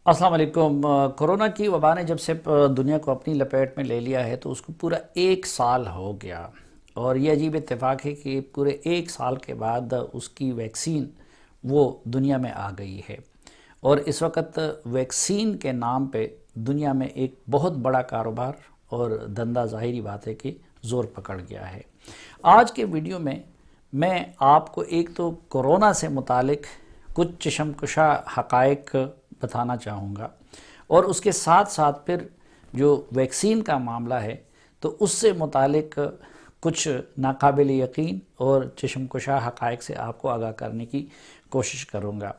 السلام علیکم۔ کورونا کی وبا نے جب سے دنیا کو اپنی لپیٹ میں لے لیا ہے تو اس کو پورا 1 سال ہو گیا، اور یہ عجیب اتفاق ہے کہ پورے 1 سال کے بعد اس کی ویکسین وہ دنیا میں آ گئی ہے، اور اس وقت ویکسین کے نام پہ دنیا میں ایک بہت بڑا کاروبار اور دندہ ظاہری بات ہے کہ زور پکڑ گیا ہے۔ آج کے ویڈیو میں آپ کو ایک تو کورونا سے متعلق کچھ چشم کشا حقائق بتانا چاہوں گا، اور اس کے ساتھ ساتھ پھر جو ویکسین کا معاملہ ہے تو اس سے متعلق کچھ ناقابل یقین اور چشم کشا حقائق سے آپ کو آگاہ کرنے کی کوشش کروں گا،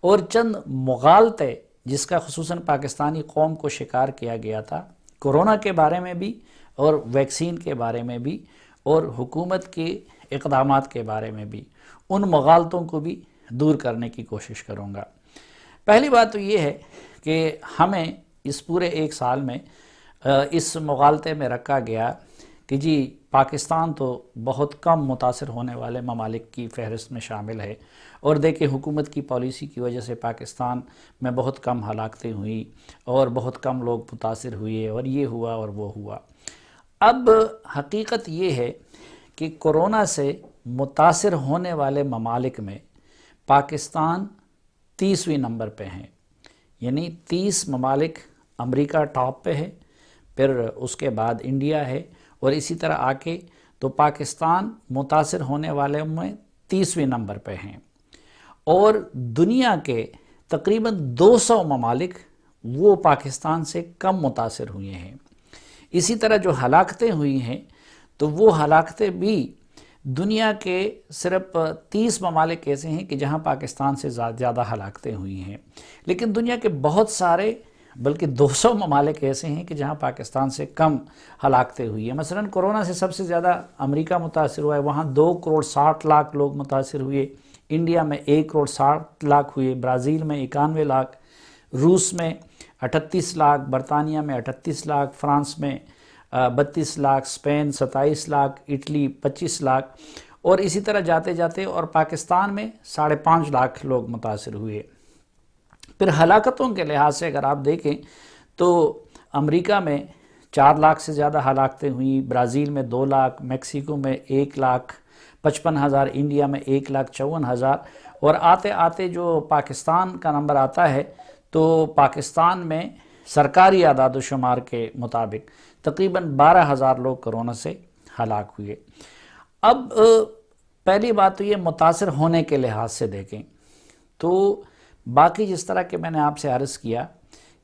اور چند مغالطے جس کا خصوصاً پاکستانی قوم کو شکار کیا گیا تھا کورونا کے بارے میں بھی اور ویکسین کے بارے میں بھی اور حکومت کے اقدامات کے بارے میں بھی، ان مغالطوں کو بھی دور کرنے کی کوشش کروں گا۔ پہلی بات تو یہ ہے کہ ہمیں اس پورے 1 سال میں اس مغالطے میں رکھا گیا کہ جی پاکستان تو بہت کم متاثر ہونے والے ممالک کی فہرست میں شامل ہے، اور دیکھیں حکومت کی پالیسی کی وجہ سے پاکستان میں بہت کم ہلاکتیں ہوئیں اور بہت کم لوگ متاثر ہوئے، اور یہ ہوا اور وہ ہوا۔ اب حقیقت یہ ہے کہ کورونا سے متاثر ہونے والے ممالک میں پاکستان 30ویں نمبر پہ ہیں، یعنی 30 ممالک امریکہ ٹاپ پہ ہے، پھر اس کے بعد انڈیا ہے، اور اسی طرح آ کے تو پاکستان متاثر ہونے والے میں 30ویں نمبر پہ ہیں، اور دنیا کے تقریباً 200 ممالک وہ پاکستان سے کم متاثر ہوئے ہیں۔ اسی طرح جو ہلاکتیں ہوئی ہیں تو وہ ہلاکتیں بھی دنیا کے صرف 30 ممالک ایسے ہیں کہ جہاں پاکستان سے زیادہ ہلاکتیں ہوئی ہیں، لیکن دنیا کے بہت سارے بلکہ 200 ممالک ایسے ہیں کہ جہاں پاکستان سے کم ہلاکتیں ہوئی ہیں۔ مثلا کورونا سے سب سے زیادہ امریکہ متاثر ہوا ہے، وہاں 2,60,00,000 لوگ متاثر ہوئے، انڈیا میں 1,60,00,000 ہوئے، برازیل میں 91 لاکھ، روس میں 38 لاکھ، برطانیہ میں 38 لاکھ، فرانس میں 32 لاکھ، اسپین 27 لاکھ، اٹلی 25 لاکھ، اور اسی طرح جاتے جاتے اور پاکستان میں 5.5 لاکھ لوگ متاثر ہوئے۔ پھر ہلاکتوں کے لحاظ سے اگر آپ دیکھیں تو امریکہ میں 4 لاکھ سے زیادہ ہلاکتیں ہوئیں، برازیل میں 2 لاکھ، میکسیکو میں 1,55,000، انڈیا میں 1,54,000، اور آتے آتے جو پاکستان کا نمبر آتا ہے تو پاکستان میں سرکاری اعداد و شمار کے مطابق تقریباً 12,000 لوگ کورونا سے ہلاک ہوئے۔ اب پہلی بات تو یہ متاثر ہونے کے لحاظ سے دیکھیں تو باقی جس طرح کہ میں نے آپ سے عرض کیا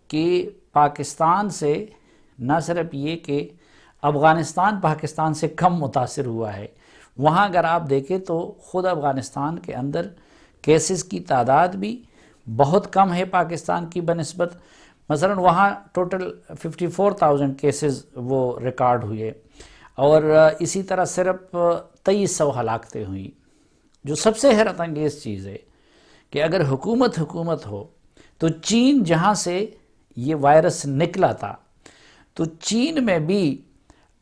کہ پاکستان سے نہ صرف یہ کہ افغانستان پاکستان سے کم متاثر ہوا ہے، وہاں اگر آپ دیکھیں تو خود افغانستان کے اندر کیسز کی تعداد بھی بہت کم ہے پاکستان کی بنسبت۔ مثلا وہاں ٹوٹل 54,000 کیسز وہ ریکارڈ ہوئے، اور اسی طرح صرف 2300 ہلاکتیں ہوئیں۔ جو سب سے حیرت انگیز چیز ہے کہ اگر حکومت ہو تو چین جہاں سے یہ وائرس نکلا تھا تو چین میں بھی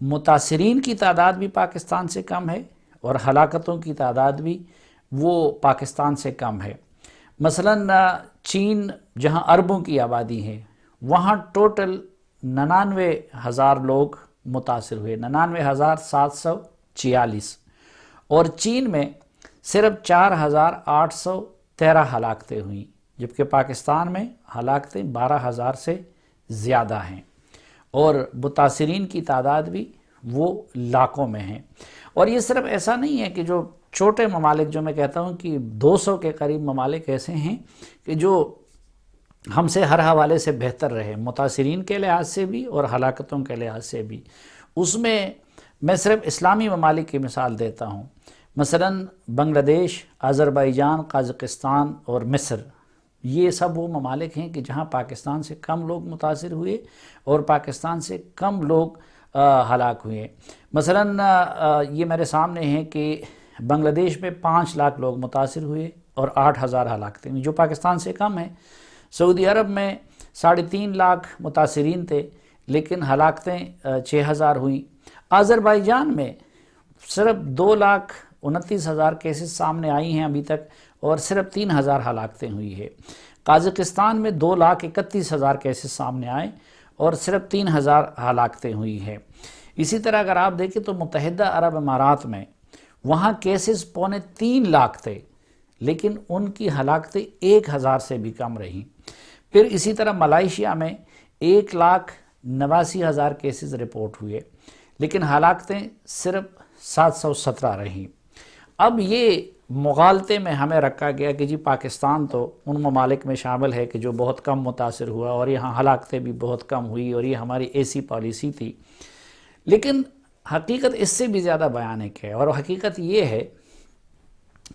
متاثرین کی تعداد بھی پاکستان سے کم ہے، اور ہلاکتوں کی تعداد بھی وہ پاکستان سے کم ہے۔ مثلا چین جہاں اربوں کی آبادی ہے وہاں ٹوٹل 99,000 لوگ متاثر ہوئے، 99,746، اور چین میں صرف 4,813 ہلاکتیں ہوئیں، جبکہ پاکستان میں ہلاکتیں 12,000 سے زیادہ ہیں، اور متاثرین کی تعداد بھی وہ لاکھوں میں ہیں۔ اور یہ صرف ایسا نہیں ہے کہ جو چھوٹے ممالک، جو میں کہتا ہوں کہ 200 کے قریب ممالک ایسے ہیں کہ جو ہم سے ہر حوالے سے بہتر رہے، متاثرین کے لحاظ سے بھی اور ہلاکتوں کے لحاظ سے بھی۔ اس میں صرف اسلامی ممالک کی مثال دیتا ہوں، مثلا بنگلہ دیش، آذربائیجان، قازقستان اور مصر، یہ سب وہ ممالک ہیں کہ جہاں پاکستان سے کم لوگ متاثر ہوئے اور پاکستان سے کم لوگ ہلاک ہوئے۔ مثلا یہ میرے سامنے ہے کہ بنگلہ دیش میں 5 لاکھ لوگ متاثر ہوئے اور 8,000 ہلاکتیں ہوئیں، جو پاکستان سے کم ہے۔ سعودی عرب میں 3.5 لاکھ متاثرین تھے لیکن ہلاکتیں 6,000 ہوئیں۔ آذربائیجان میں صرف 2,29,000 کیسز سامنے آئی ہیں ابھی تک، اور صرف 3,000 ہلاکتیں ہوئی ہے۔ قازقستان میں 2,31,000 کیسز سامنے آئے اور صرف 3,000 ہلاکتیں ہوئی ہیں۔ اسی طرح اگر آپ دیکھیں تو متحدہ عرب امارات میں وہاں کیسز 2.25 لاکھ تھے، لیکن ان کی ہلاکتیں 1,000 سے بھی کم رہیں۔ پھر اسی طرح ملائیشیا میں 1,89,000 کیسز رپورٹ ہوئے، لیکن ہلاکتیں صرف 717 رہیں۔ اب یہ مغالطے میں ہمیں رکھا گیا کہ جی پاکستان تو ان ممالک میں شامل ہے کہ جو بہت کم متاثر ہوا اور یہاں ہلاکتیں بھی بہت کم ہوئی اور یہ ہماری ایسی پالیسی تھی، لیکن حقیقت اس سے بھی زیادہ بیانک ہے۔ اور حقیقت یہ ہے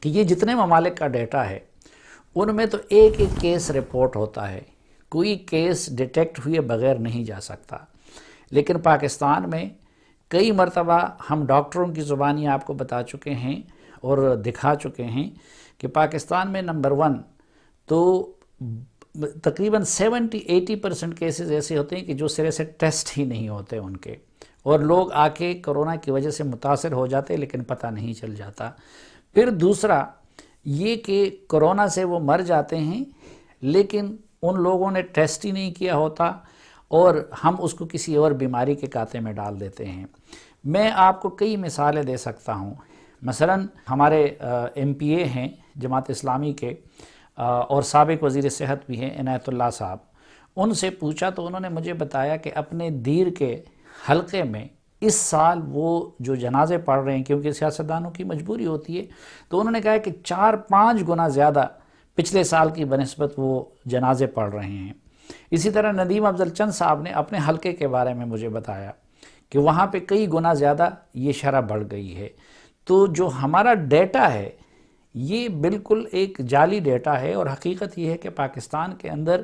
کہ یہ جتنے ممالک کا ڈیٹا ہے ان میں تو ایک ایک کیس رپورٹ ہوتا ہے، کوئی کیس ڈیٹیکٹ ہوئے بغیر نہیں جا سکتا، لیکن پاکستان میں کئی مرتبہ ہم ڈاکٹروں کی زبانی آپ کو بتا چکے ہیں اور دکھا چکے ہیں کہ پاکستان میں نمبر 1 تو تقریباً 70-80% کیسز ایسے ہوتے ہیں کہ جو سرے سے ٹیسٹ ہی نہیں ہوتے ان کے، اور لوگ آ کے کرونا کی وجہ سے متاثر ہو جاتے لیکن پتہ نہیں چل جاتا۔ پھر دوسرا یہ کہ کرونا سے وہ مر جاتے ہیں لیکن ان لوگوں نے ٹیسٹ ہی نہیں کیا ہوتا اور ہم اس کو کسی اور بیماری کے کاتے میں ڈال دیتے ہیں۔ میں آپ کو کئی مثالیں دے سکتا ہوں۔ مثلا ہمارے MP ہیں جماعت اسلامی کے اور سابق وزیر صحت بھی ہیں عنایت اللہ صاحب، ان سے پوچھا تو انہوں نے مجھے بتایا کہ اپنے دیر کے حلقے میں اس سال وہ جو جنازے پڑھ رہے ہیں، کیونکہ سیاستدانوں کی مجبوری ہوتی ہے، تو انہوں نے کہا کہ 4-5 گنا زیادہ پچھلے سال کی بنسبت وہ جنازے پڑھ رہے ہیں۔ اسی طرح ندیم افضل چند صاحب نے اپنے حلقے کے بارے میں مجھے بتایا کہ وہاں پہ کئی گنا زیادہ یہ شرح بڑھ گئی ہے۔ تو جو ہمارا ڈیٹا ہے یہ بالکل ایک جعلی ڈیٹا ہے، اور حقیقت یہ ہے کہ پاکستان کے اندر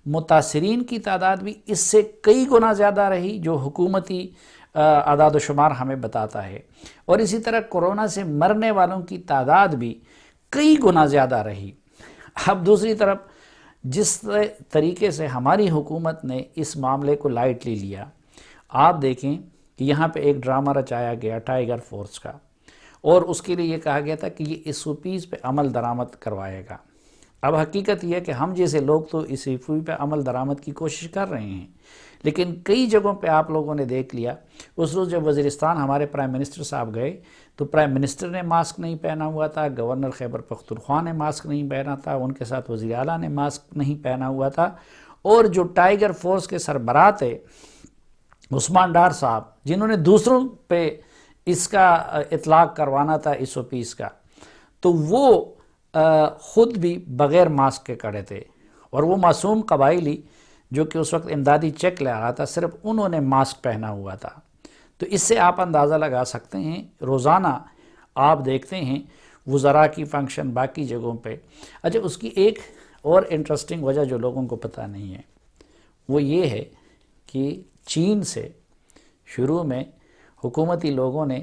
متاثرین کی تعداد بھی اس سے کئی گنا زیادہ رہی جو حکومتی اعداد و شمار ہمیں بتاتا ہے، اور اسی طرح کرونا سے مرنے والوں کی تعداد بھی کئی گنا زیادہ رہی۔ اب دوسری طرف جس طریقے سے ہماری حکومت نے اس معاملے کو لائٹلی لیا، آپ دیکھیں کہ یہاں پہ ایک ڈرامہ رچایا گیا ٹائیگر فورس کا، اور اس کے لیے یہ کہا گیا تھا کہ یہ SOPs پہ عمل درآمد کروائے گا۔ اب حقیقت یہ ہے کہ ہم جیسے لوگ تو اس SOP پہ عمل درآمد کی کوشش کر رہے ہیں، لیکن کئی جگہوں پہ آپ لوگوں نے دیکھ لیا۔ اس روز جب وزیرستان ہمارے پرائم منسٹر صاحب گئے تو پرائم منسٹر نے ماسک نہیں پہنا ہوا تھا، گورنر خیبر پختونخوا نے ماسک نہیں پہنا تھا، ان کے ساتھ وزیر اعلیٰ نے ماسک نہیں پہنا ہوا تھا، اور جو ٹائیگر فورس کے سربراہ تھے عثمان ڈار صاحب، جنہوں نے دوسروں پہ اس کا اطلاق کروانا تھا SOPs کا، تو وہ خود بھی بغیر ماسک کے کھڑے تھے، اور وہ معصوم قبائلی جو کہ اس وقت امدادی چیک لے رہا تھا صرف انہوں نے ماسک پہنا ہوا تھا۔ تو اس سے آپ اندازہ لگا سکتے ہیں روزانہ آپ دیکھتے ہیں وزراء کی فنکشن باقی جگہوں پہ۔ اچھا، اس کی ایک اور انٹرسٹنگ وجہ جو لوگوں کو پتہ نہیں ہے وہ یہ ہے کہ چین سے شروع میں حکومتی لوگوں نے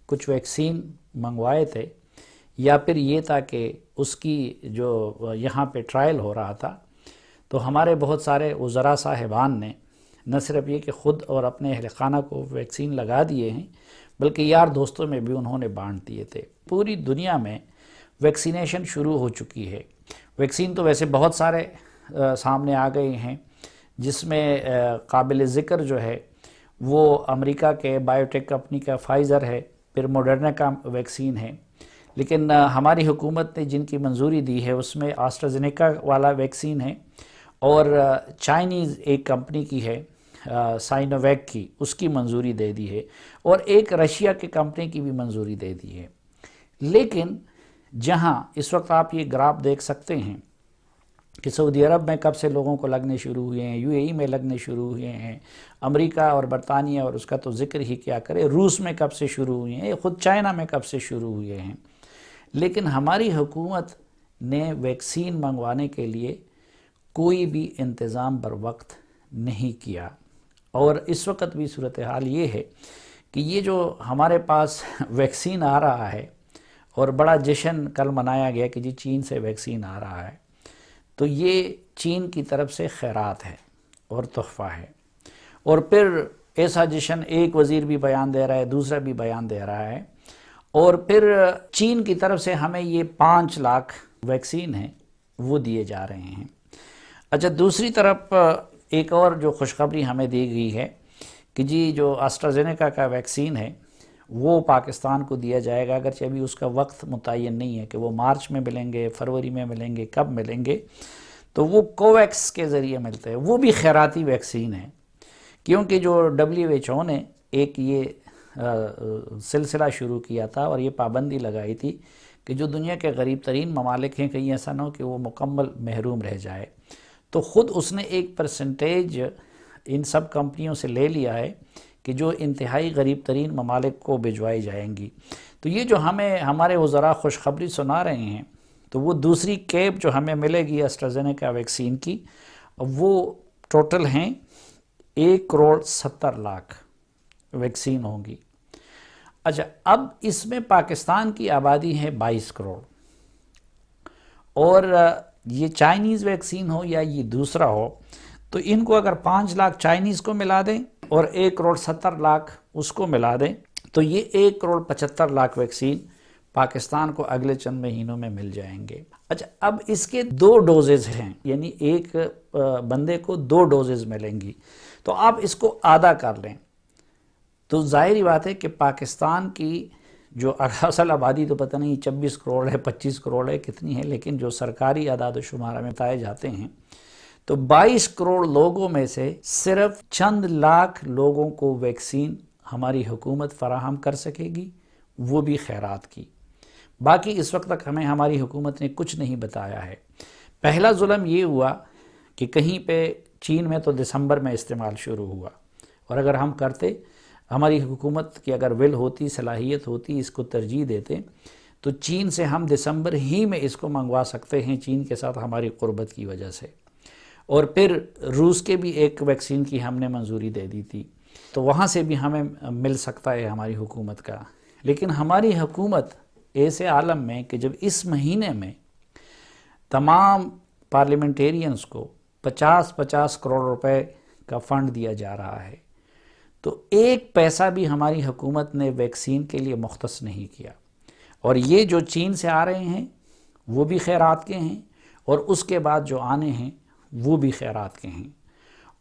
کچھ ویکسین منگوائے تھے، یا پھر یہ تھا کہ اس کی جو یہاں پہ ٹرائل ہو رہا تھا، تو ہمارے بہت سارے وزراء صاحبان نے نہ صرف یہ کہ خود اور اپنے اہل خانہ کو ویکسین لگا دیے ہیں، بلکہ یار دوستوں میں بھی انہوں نے بانٹ دیے تھے۔ پوری دنیا میں ویکسینیشن شروع ہو چکی ہے۔ ویکسین تو ویسے بہت سارے سامنے آ گئے ہیں، جس میں قابل ذکر جو ہے وہ امریکہ کے بایوٹیک کمپنی کا فائزر ہے، پھر موڈرنا کا ویکسین ہے، لیکن ہماری حکومت نے جن کی منظوری دی ہے اس میں آسٹرازینیکا والا ویکسین ہے، اور چائنیز ایک کمپنی کی ہے سائنوویک کی، اس کی منظوری دے دی ہے، اور ایک رشیا کی کمپنی کی بھی منظوری دے دی ہے۔ لیکن جہاں اس وقت آپ یہ گراف دیکھ سکتے ہیں کہ سعودی عرب میں کب سے لوگوں کو لگنے شروع ہوئے ہیں، UAE میں لگنے شروع ہوئے ہیں، امریکہ اور برطانیہ اور اس کا تو ذکر ہی کیا کرے، روس میں کب سے شروع ہوئے ہیں، خود چائنا میں کب سے شروع ہوئے ہیں، لیکن ہماری حکومت نے ویکسین منگوانے کے لیے کوئی بھی انتظام بر وقت نہیں کیا۔ اور اس وقت بھی صورتحال یہ ہے کہ یہ جو ہمارے پاس ویکسین آ رہا ہے، اور بڑا جشن کل منایا گیا کہ جی چین سے ویکسین آ رہا ہے، تو یہ چین کی طرف سے خیرات ہے اور تحفہ ہے، اور پھر ایسا جشن ایک وزیر بھی بیان دے رہا ہے، دوسرا بھی بیان دے رہا ہے، اور پھر چین کی طرف سے ہمیں یہ 5 لاکھ ویکسین ہیں وہ دیے جا رہے ہیں۔ اچھا، دوسری طرف ایک اور جو خوشخبری ہمیں دی گئی ہے کہ جی جو آسٹرازینیکا کا ویکسین ہے وہ پاکستان کو دیا جائے گا، اگرچہ ابھی اس کا وقت متعین نہیں ہے کہ وہ مارچ میں ملیں گے، فروری میں ملیں گے، کب ملیں گے، تو وہ کوویکس کے ذریعے ملتے ہیں۔ وہ بھی خیراتی ویکسین ہے، کیونکہ جو WHO نے ایک یہ سلسلہ شروع کیا تھا اور یہ پابندی لگائی تھی کہ جو دنیا کے غریب ترین ممالک ہیں کہیں ایسا نہ ہو کہ وہ مکمل محروم رہ جائے، تو خود اس نے ایک پرسنٹیج ان سب کمپنیوں سے لے لیا ہے کہ جو انتہائی غریب ترین ممالک کو بھجوائی جائیں گی۔ تو یہ جو ہمیں ہمارے وزراء خوشخبری سنا رہے ہیں، تو وہ دوسری کیپ جو ہمیں ملے گی ایسٹرازینیکا ویکسین کی، وہ ٹوٹل ہیں 1,70,00,000 ویکسین ہوں گی۔ اچھا، اب اس میں پاکستان کی آبادی ہے 22 کروڑ، اور یہ چائنیز ویکسین ہو یا یہ دوسرا ہو، تو ان کو اگر 5 لاکھ چائنیز کو ملا دیں اور 1,70,00,000 اس کو ملا دیں تو یہ 1,75,00,000 ویکسین پاکستان کو اگلے چند مہینوں میں مل جائیں گے۔ اچھا، اب اس کے 2 ڈوزز ہیں، یعنی ایک بندے کو 2 ڈوزز ملیں گی، تو آپ اس کو آدھا کر لیں تو ظاہری بات ہے کہ پاکستان کی جو اصل آبادی تو پتہ نہیں 26 کروڑ ہے، 25 کروڑ ہے، کتنی ہے، لیکن جو سرکاری اعداد و شمار میں بتائے جاتے ہیں تو 22 کروڑ لوگوں میں سے صرف چند لاکھ لوگوں کو ویکسین ہماری حکومت فراہم کر سکے گی، وہ بھی خیرات کی۔ باقی اس وقت تک ہمیں ہماری حکومت نے کچھ نہیں بتایا ہے۔ پہلا ظلم یہ ہوا کہ کہیں پہ چین میں تو دسمبر میں استعمال شروع ہوا، اور اگر ہم کرتے، ہماری حکومت کی اگر ول ہوتی، صلاحیت ہوتی، اس کو ترجیح دیتے، تو چین سے ہم دسمبر ہی میں اس کو منگوا سکتے ہیں، چین کے ساتھ ہماری قربت کی وجہ سے، اور پھر روس کے بھی ایک ویکسین کی ہم نے منظوری دے دی تھی، تو وہاں سے بھی ہمیں مل سکتا ہے ہماری حکومت کا۔ لیکن ہماری حکومت ایسے عالم میں کہ جب اس مہینے میں تمام پارلیمنٹیرینز کو 50 کروڑ روپے کا فنڈ دیا جا رہا ہے، تو ایک پیسہ بھی ہماری حکومت نے ویکسین کے لیے مختص نہیں کیا، اور یہ جو چین سے آ رہے ہیں وہ بھی خیرات کے ہیں، اور اس کے بعد جو آنے ہیں وہ بھی خیرات کے ہیں،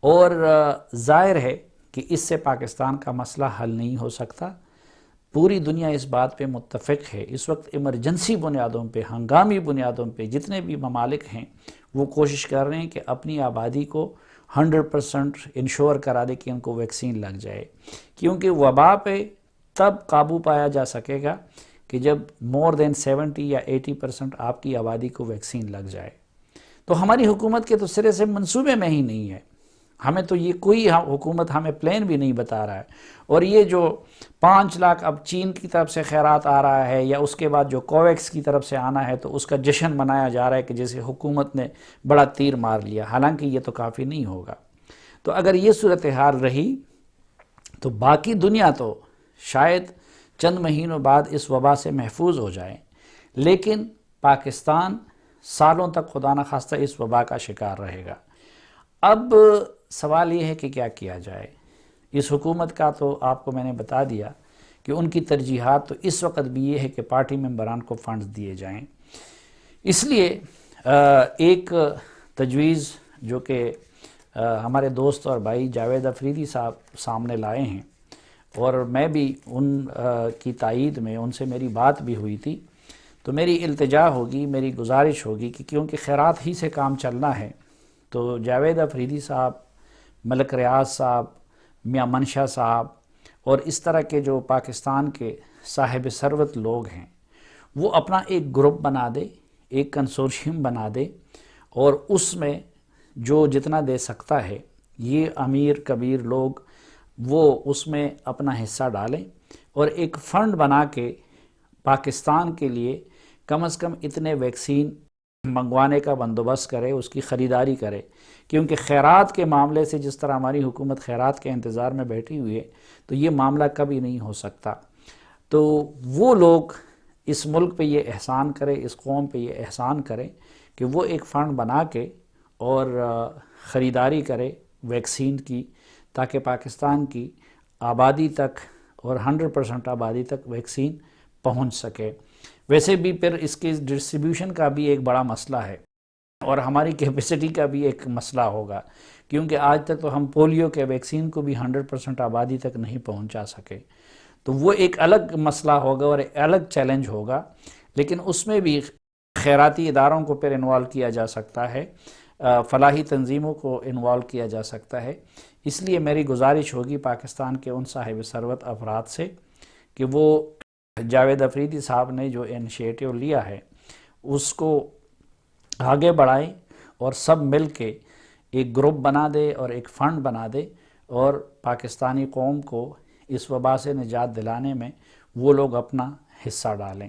اور ظاہر ہے کہ اس سے پاکستان کا مسئلہ حل نہیں ہو سکتا۔ پوری دنیا اس بات پہ متفق ہے، اس وقت ایمرجنسی بنیادوں پہ، ہنگامی بنیادوں پہ جتنے بھی ممالک ہیں وہ کوشش کر رہے ہیں کہ اپنی آبادی کو 100% انشور کرا دے کہ ان کو ویکسین لگ جائے، کیونکہ وبا پہ تب قابو پایا جا سکے گا کہ جب مور دین 70 یا 80% آپ کی آبادی کو ویکسین لگ جائے۔ تو ہماری حکومت کے تو سرے سے منصوبے میں ہی نہیں ہے، ہمیں تو یہ کوئی حکومت ہمیں پلان بھی نہیں بتا رہا ہے، اور یہ جو 5 لاکھ اب چین کی طرف سے خیرات آ رہا ہے، یا اس کے بعد جو کوویکس کی طرف سے آنا ہے، تو اس کا جشن منایا جا رہا ہے کہ جیسے حکومت نے بڑا تیر مار لیا، حالانکہ یہ تو کافی نہیں ہوگا۔ تو اگر یہ صورتحال رہی تو باقی دنیا تو شاید چند مہینوں بعد اس وبا سے محفوظ ہو جائے، لیکن پاکستان سالوں تک خدا نخواستہ اس وبا کا شکار رہے گا۔ اب سوال یہ ہے کہ کیا کیا جائے۔ اس حکومت کا تو آپ کو میں نے بتا دیا کہ ان کی ترجیحات تو اس وقت بھی یہ ہے کہ پارٹی ممبران کو فنڈز دیے جائیں، اس لیے ایک تجویز جو کہ ہمارے دوست اور بھائی جاوید افریدی صاحب سامنے لائے ہیں، اور میں بھی ان کی تائید میں ان سے میری بات بھی ہوئی تھی، تو میری التجا ہوگی، میری گزارش ہوگی کہ کیونکہ خیرات ہی سے کام چلنا ہے، تو جاوید افریدی صاحب، ملک ریاض صاحب، میاں منشا صاحب، اور اس طرح کے جو پاکستان کے صاحب ثروت لوگ ہیں، وہ اپنا ایک گروپ بنا دے، ایک کنسورشیم بنا دے، اور اس میں جو جتنا دے سکتا ہے، یہ امیر کبیر لوگ وہ اس میں اپنا حصہ ڈالیں، اور ایک فنڈ بنا کے پاکستان کے لیے کم از کم اتنے ویکسین منگوانے کا بندوبست کرے، اس کی خریداری کرے، کیونکہ خیرات کے معاملے سے جس طرح ہماری حکومت خیرات کے انتظار میں بیٹھی ہوئی ہے، تو یہ معاملہ کبھی نہیں ہو سکتا۔ تو وہ لوگ اس ملک پہ یہ احسان کرے، اس قوم پہ یہ احسان کرے کہ وہ ایک فنڈ بنا کے اور خریداری کرے ویکسین کی، تاکہ پاکستان کی آبادی تک اور 100% آبادی تک ویکسین پہنچ سکے۔ ویسے بھی پھر اس کی ڈسٹریبیوشن کا بھی ایک بڑا مسئلہ ہے۔ اور ہماری کیپیسٹی کا بھی ایک مسئلہ ہوگا، کیونکہ آج تک تو ہم پولیو کے ویکسین کو بھی 100% آبادی تک نہیں پہنچا سکے، تو وہ ایک الگ مسئلہ ہوگا اور ایک الگ چیلنج ہوگا، لیکن اس میں بھی خیراتی اداروں کو پھر انوالو کیا جا سکتا ہے، فلاحی تنظیموں کو انوالو کیا جا سکتا ہے۔ اس لیے میری گزارش ہوگی پاکستان کے ان صاحب ثروت افراد سے کہ وہ جاوید افریدی صاحب نے جو انیشیٹو لیا ہے اس کو آگے بڑھائیں، اور سب مل کے ایک گروپ بنا دے اور ایک فنڈ بنا دے، اور پاکستانی قوم کو اس وبا سے نجات دلانے میں وہ لوگ اپنا حصہ ڈالیں۔